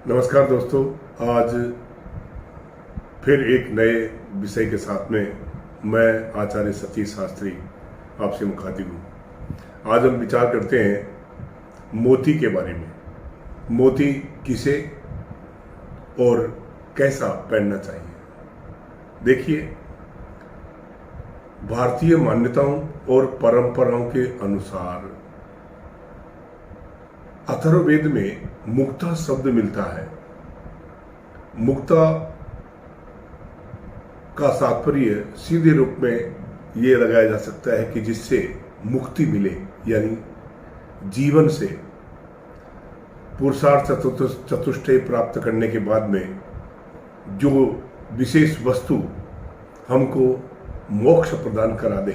नमस्कार दोस्तों, आज फिर एक नए विषय के साथ में मैं आचार्य सतीश शास्त्री आपसे मुखातिब हूँ। आज हम विचार करते हैं मोती के बारे में। मोती किसे और कैसा पहनना चाहिए। देखिए, भारतीय मान्यताओं और परंपराओं के अनुसार अथर्ववेद में मुक्ता शब्द मिलता है। मुक्ता का तात्पर्य सीधे रूप में यह लगाया जा सकता है कि जिससे मुक्ति मिले, यानी जीवन से पुरुषार्थ चतुष्टय प्राप्त करने के बाद में जो विशेष वस्तु हमको मोक्ष प्रदान करा दे,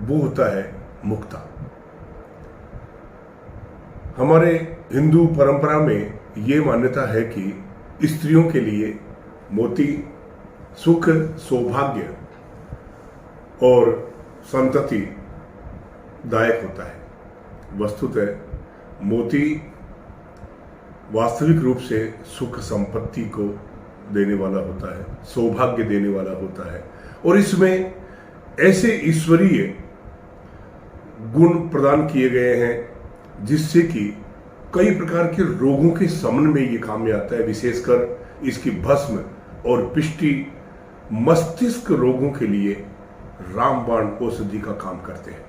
वो होता है मुक्ता। हमारे हिंदू परंपरा में ये मान्यता है कि स्त्रियों के लिए मोती सुख, सौभाग्य और संतति दायक होता है। वस्तुतः मोती वास्तविक रूप से सुख संपत्ति को देने वाला होता है, सौभाग्य देने वाला होता है, और इसमें ऐसे ईश्वरीय गुण प्रदान किए गए हैं जिससे कि कई प्रकार के रोगों के शमन में ये काम में आता है। विशेषकर इसकी भस्म और पिष्टि मस्तिष्क रोगों के लिए रामबाण औषधि का काम करते हैं।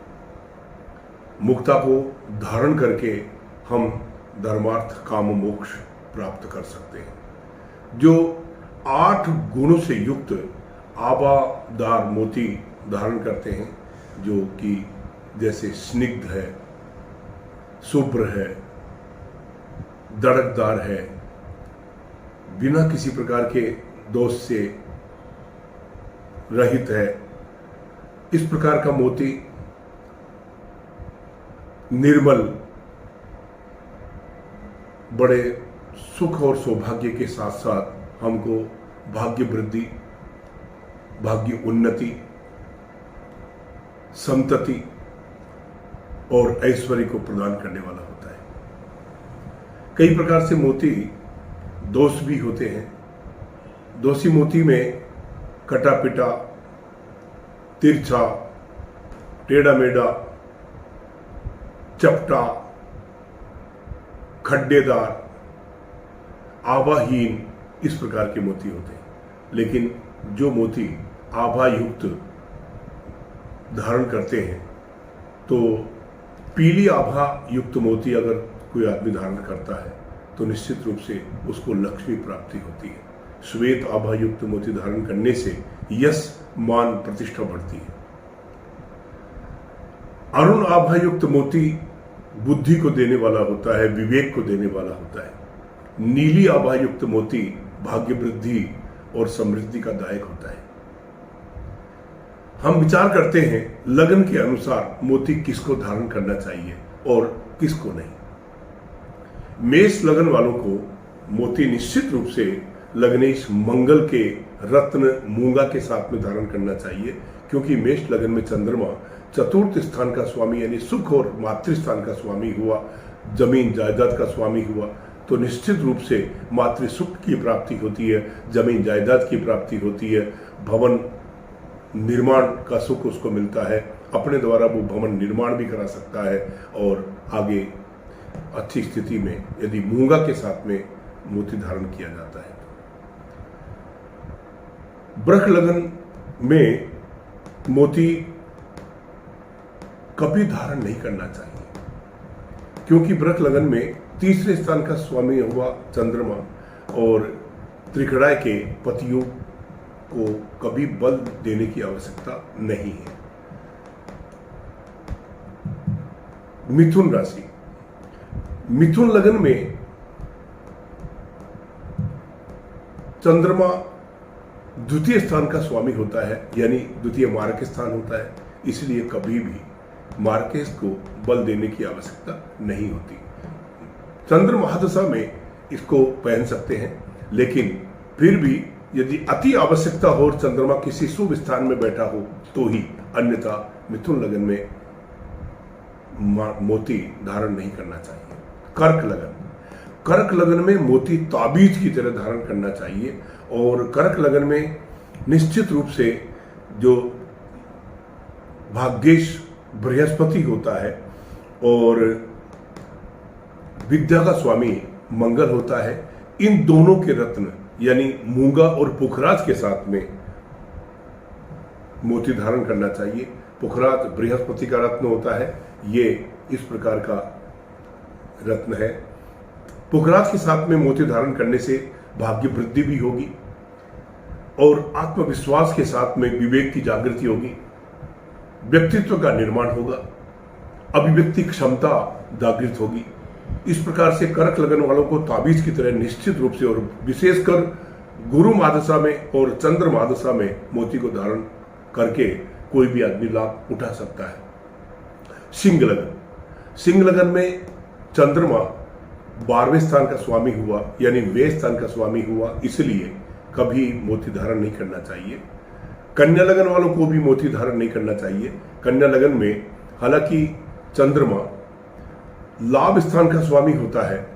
मुक्ता को धारण करके हम धर्मार्थ काम मोक्ष प्राप्त कर सकते हैं। जो 8 गुणों से युक्त आबादार मोती धारण करते हैं, जो कि जैसे स्निग्ध है, शुभ्र है, दड़कदार है, बिना किसी प्रकार के दोष से रहित है, इस प्रकार का मोती निर्मल, बड़े सुख और सौभाग्य के साथ साथ हमको भाग्य वृद्धि, भाग्य उन्नति, संतति और ऐश्वर्य को प्रदान करने वाला होता है। कई प्रकार से मोती दोष भी होते हैं। दोषी मोती में कटा पिटा, तिरछा, टेढ़ा मेढ़ा, चपटा, खड्डेदार, आभाहीन, इस प्रकार के मोती होते हैं। लेकिन जो मोती आभा युक्त धारण करते हैं, तो पीली आभा युक्त मोती अगर कोई आदमी धारण करता है तो निश्चित रूप से उसको लक्ष्मी प्राप्ति होती है। श्वेत आभा युक्त मोती धारण करने से यश, मान, प्रतिष्ठा बढ़ती है। अरुण आभा युक्त मोती बुद्धि को देने वाला होता है, विवेक को देने वाला होता है। नीली आभा युक्त मोती भाग्य वृद्धि और समृद्धि का दायक होता है। हम विचार करते हैं लगन के अनुसार मोती किसको धारण करना चाहिए और किसको नहीं। मेष लगन वालों को मोती निश्चित रूप से लग्नेश मंगल के रत्न मूंगा के साथ में धारण करना चाहिए, क्योंकि मेष लगन में चंद्रमा चतुर्थ स्थान का स्वामी यानी सुख और मातृ स्थान का स्वामी हुआ, जमीन जायदाद का स्वामी हुआ, तो निश्चित रूप से मातृ सुख की प्राप्ति होती है, जमीन जायदाद की प्राप्ति होती है, भवन निर्माण का सुख उसको मिलता है। अपने द्वारा वो भवन निर्माण भी करा सकता है और आगे अच्छी स्थिति में यदि मूंगा के साथ में मोती धारण किया जाता है। वृष लगन में मोती कभी धारण नहीं करना चाहिए, क्योंकि वृष लगन में तीसरे स्थान का स्वामी हुआ चंद्रमा और त्रिकड़ाय के पतियों को कभी बल देने की आवश्यकता नहीं है। मिथुन राशि, मिथुन लगन में चंद्रमा द्वितीय स्थान का स्वामी होता है, यानी द्वितीय मार्ग स्थान होता है, इसलिए कभी भी मार्केस को बल देने की आवश्यकता नहीं होती। चंद्र महादशा में इसको पहन सकते हैं, लेकिन फिर भी यदि अति आवश्यकता हो और चंद्रमा किसी शुभ स्थान में बैठा हो तो ही, अन्यथा मिथुन लगन में मोती धारण नहीं करना चाहिए। कर्क लगन में मोती ताबीज की तरह धारण करना चाहिए। और कर्क लगन में निश्चित रूप से जो भाग्येश बृहस्पति होता है और विद्या का स्वामी मंगल होता है, इन दोनों के रत्न यानी मूंगा और पुखराज के साथ में मोती धारण करना चाहिए। पुखराज बृहस्पति का रत्न होता है, ये इस प्रकार का रत्न है। पुखराज के साथ में मोती धारण करने से भाग्य वृद्धि भी होगी और आत्मविश्वास के साथ में विवेक की जागृति होगी, व्यक्तित्व का निर्माण होगा, अभिव्यक्ति क्षमता जागृत होगी। इस प्रकार से कर्क लगन वालों को ताबीज की तरह निश्चित रूप से और विशेषकर गुरु मादशा में और चंद्र मादशा में मोती को धारण करके कोई भी आदमी लाभ उठा सकता है। सिंह लगन में चंद्रमा 12वें स्थान का स्वामी हुआ यानी व्यय स्थान का स्वामी हुआ, इसलिए कभी मोती धारण नहीं करना चाहिए। कन्या लगन वालों को भी मोती धारण नहीं करना चाहिए। कन्या लगन में हालांकि चंद्रमा लाभ स्थान का स्वामी होता है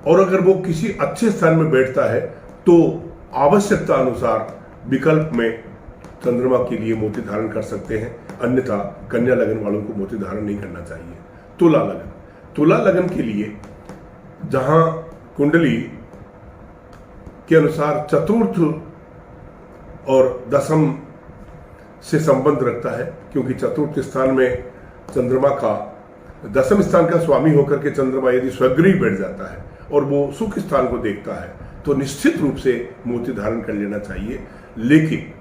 और अगर वो किसी अच्छे स्थान में बैठता है तो आवश्यकता अनुसार विकल्प में चंद्रमा के लिए मोती धारण कर सकते हैं, अन्यथा कन्या लगन वालों को मोती धारण नहीं करना चाहिए। तुला लगन के लिए जहां कुंडली के अनुसार चतुर्थ और दशम से संबंध रखता है, क्योंकि चतुर्थ स्थान में चंद्रमा का, दशम स्थान का स्वामी होकर के चंद्रमा यदि स्वगृह बैठ जाता है और वो सुख स्थान को देखता है तो निश्चित रूप से मोती धारण कर लेना चाहिए। लेकिन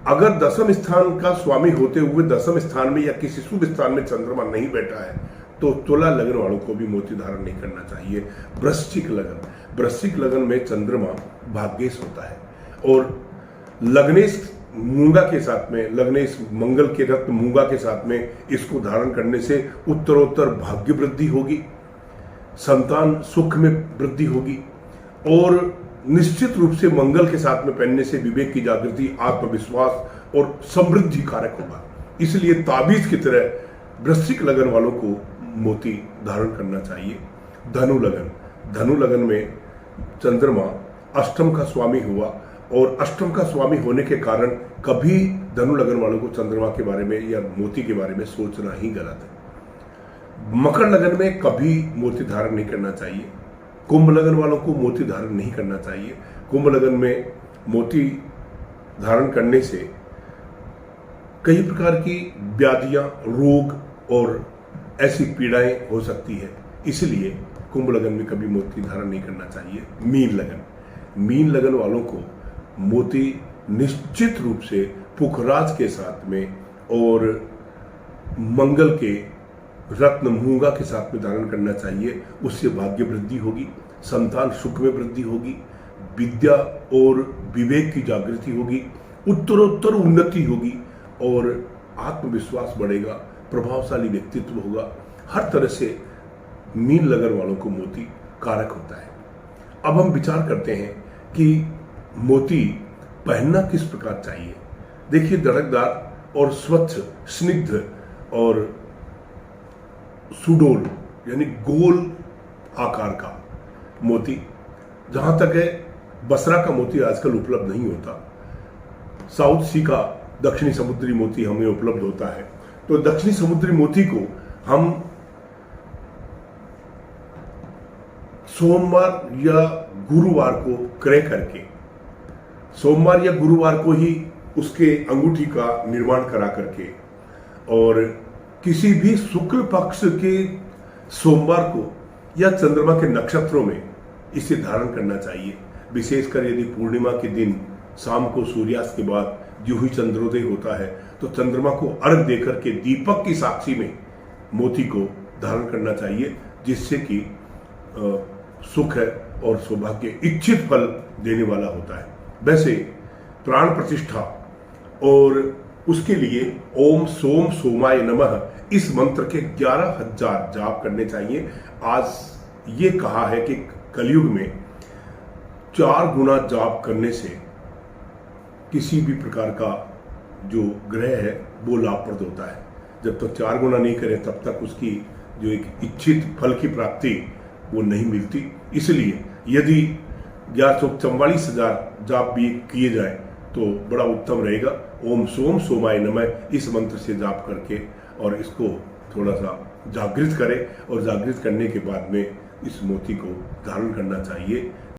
अगर दशम स्थान का स्वामी होते हुए दशम स्थान में या किसी शुभ स्थान में चंद्रमा नहीं बैठा है तो तुला लगन वालों को भी मोती धारण नहीं करना चाहिए। वृश्चिक लगन में चंद्रमा भाग्येश होता है और लग्नेश मूंगा के साथ में, लग्नेश मंगल के रत्न मूंगा के साथ में इसको धारण करने से उत्तरोत्तर भाग्य वृद्धि होगी, संतान सुख में वृद्धि होगी और निश्चित रूप से मंगल के साथ में पहनने से विवेक की जागृति, आत्मविश्वास और समृद्धि कारक होगा। इसलिए ताबीज की तरह वृश्चिक लगन वालों को मोती धारण करना चाहिए। धनु लगन में चंद्रमा अष्टम का स्वामी हुआ और अष्टम का स्वामी होने के कारण कभी धनु लगन वालों को चंद्रमा के बारे में या मोती के बारे में सोचना ही गलत है। मकर लगन में कभी मोती धारण नहीं करना चाहिए। कुंभ लगन वालों को मोती धारण नहीं करना चाहिए। कुंभ लगन में मोती धारण करने से कई प्रकार की व्याधियां, रोग और ऐसी पीड़ाएं हो सकती है, इसलिए कुंभ लगन में कभी मोती धारण नहीं करना चाहिए। मीन लगन वालों को मोती निश्चित रूप से पुखराज के साथ में और मंगल के रत्न मूंगा के साथ में धारण करना चाहिए। उससे भाग्य वृद्धि होगी, संतान सुख में वृद्धि होगी, विद्या और विवेक की जागृति होगी, उत्तरोत्तर उन्नति होगी और आत्मविश्वास बढ़ेगा, प्रभावशाली व्यक्तित्व होगा। हर तरह से मीन लगन वालों को मोती कारक होता है। अब हम विचार करते हैं कि मोती पहनना किस प्रकार चाहिए। देखिए, दड़कदार और स्वच्छ, स्निग्ध और सुडोल यानी गोल आकार का मोती, जहां तक है बसरा का मोती आजकल उपलब्ध नहीं होता, साउथ सी का दक्षिणी समुद्री मोती हमें उपलब्ध होता है। तो दक्षिणी समुद्री मोती को हम सोमवार या गुरुवार को क्रय करके, सोमवार या गुरुवार को ही उसके अंगूठी का निर्माण करा करके और किसी भी शुक्ल पक्ष के सोमवार को या चंद्रमा के नक्षत्रों में इसे धारण करना चाहिए। विशेषकर यदि पूर्णिमा के दिन शाम को सूर्यास्त के बाद जो ही चंद्रोदय होता है तो चंद्रमा को अर्घ देकर के दीपक की साक्षी में मोती को धारण करना चाहिए, जिससे कि सुख है और सौभाग्य इच्छित फल देने वाला होता है। वैसे प्राण प्रतिष्ठा और उसके लिए ओम सोम सोमाय नमः इस मंत्र के 11,000 जाप करने चाहिए। आज ये कहा है कि कलयुग में 4 गुना जाप करने से किसी भी प्रकार का जो ग्रह है वो लाभप्रद होता है। जब तक 4 गुना नहीं करें तब तक उसकी जो एक इच्छित फल की प्राप्ति वो नहीं मिलती। इसलिए यदि 1144,000 जाप भी किए जाए तो बड़ा उत्तम रहेगा। ओम सोम सोमाय नमः इस मंत्र से जाप करके और इसको थोड़ा सा जागृत करें और जागृत करने के बाद में इस मोती को धारण करना चाहिए।